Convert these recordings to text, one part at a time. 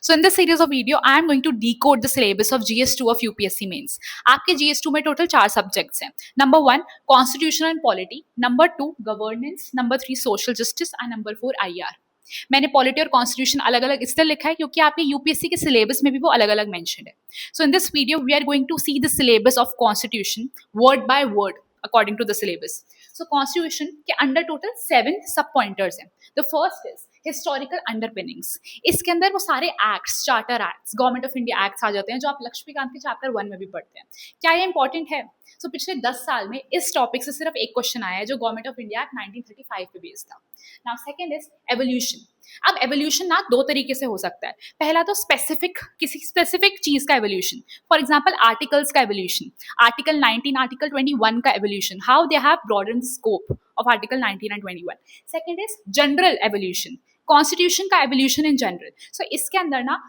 So in this series of video, I am going to decode the syllabus of GS2 of UPSC mains. आपके GS2 में total 4 subjects हैं. Number 1 constitution and polity, number 2 governance, number 3 social justice and number 4 IR. मैंने polity और constitution अलग अलग इसलिए लिखा है क्योंकि आपके यूपीएससी के सिलेबस में भी वो अलग अलग मेंशन है. So in this video we are going to see the syllabus of constitution word by word according to the syllabus. So constitution के अंडर टोटल 7 सब पॉइंटर्स हैं. The first is historical underpinnings. इसके अंदर वो सारे acts, charter acts, government of India acts आ जाते हैं जो आप लक्ष्मीकांत के चैप्टर 1 में भी पढ़ते हैं. क्या ये इंपॉर्टेंट है? सो पिछले 10 साल में इस टॉपिक से सिर्फ एक क्वेश्चन आया है जो गवर्नमेंट ऑफ इंडिया एक्ट 1935 पे बेस्ड था. Now second is evolution. अब एवोल्यूशन ना दो तरीके से हो सकता है. पहला तो स्पेसिफिक, किसी स्पेसिफिक चीज का एवोल्यूशन. फॉर एग्जांपल आर्टिकल्स का एवोल्यूशन, आर्टिकल 19, आर्टिकल 21 का evolution, how they have broaden scope of article 19 and 21. Second is general evolution, constitution का एवोल्यूशन इन जनरल. सो इसके अंदर ना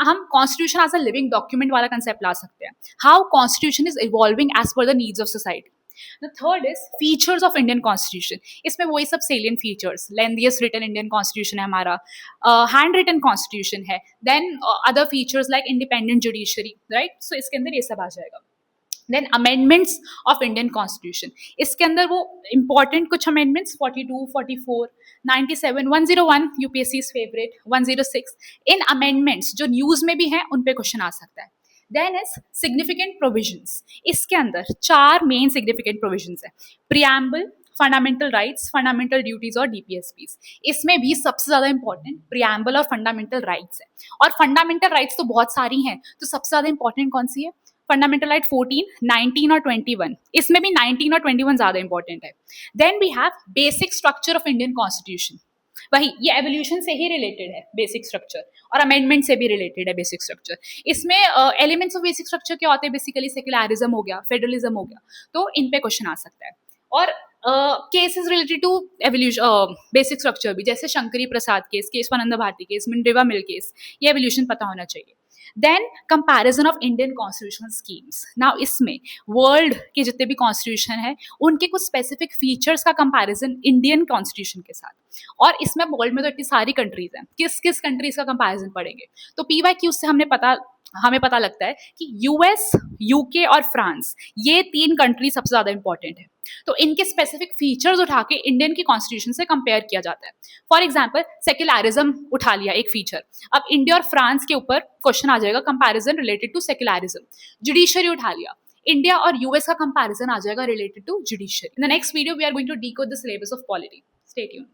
हम constitution as a living document वाला कंसेप्ट ला सकते हैं. How constitution is evolving as per the needs of society. The third is features of Indian Constitution. इसमें वही सब salient features, lengthiest written Indian Constitution है हमारा, hand written Constitution है, then other features like independent judiciary, right? So इसके अंदर ये सब आ जाएगा. Then amendments of Indian Constitution. इसके अंदर वो important कुछ amendments 42, 44, 97, 101 UPSC's favorite, 106. इन amendments जो news में भी हैं उन पे क्वेश्चन आ सकता है. Then is significant provisions. इसके अंदर 4 मेन significant provisions है. Preamble, fundamental rights, fundamental duties और DPSPs. इसमें भी सबसे ज्यादा इंपॉर्टेंट प्रियम्बल और फंडामेंटल राइट्स है. और फंडामेंटल राइट्स तो बहुत सारी हैं, तो सबसे ज्यादा इंपॉर्टेंट कौन सी है? फंडामेंटल राइट 14, 19 और 21. इसमें भी 19 और 21 ज्यादा इंपॉर्टेंट है. Then we have basic structure of Indian constitution. वही ये एवोल्यूशन से ही रिलेटेड है बेसिक स्ट्रक्चर, और अमेंडमेंट से भी रिलेटेड है बेसिक स्ट्रक्चर. इसमें एलिमेंट्स ऑफ बेसिक स्ट्रक्चर क्या होते हैं? बेसिकली सेक्युलरिज्म हो गया, फेडरलिज्म हो गया, तो इन पे क्वेश्चन आ सकता है. और cases related to evolution basic structure भी, जैसे Shankari Prasad case, Kesavananda Bharati case, Minerva mill case, ये एवोल्यूशन पता होना चाहिए. Then comparison of Indian constitutional schemes. Now इसमें वर्ल्ड के जितने भी कॉन्स्टिट्यूशन है उनके कुछ स्पेसिफिक फीचर्स का कंपैरिजन इंडियन कॉन्स्टिट्यूशन के साथ. और इसमें वर्ल्ड में तो इतनी सारी कंट्रीज हैं, किस किस कंट्रीज का कंपैरिजन पढ़ेंगे. तो PYQ से हमें पता लगता है कि US, UK और फ्रांस, ये 3 कंट्री सबसे ज्यादा इंपॉर्टेंट है. तो इनके स्पेसिफिक फीचर्स उठा के इंडियन की कॉन्स्टिट्यूशन से कंपेयर किया जाता है. फॉर एग्जांपल सेक्युलरिज्म उठा लिया एक फीचर, अब इंडिया और फ्रांस के ऊपर क्वेश्चन आ जाएगा comparison related to secularism. Judiciary उठा लिया, इंडिया और US का कंपैरिजन आ जाएगा related to judiciary. In the next video we are going to decode the syllabus of polity. Stay tuned.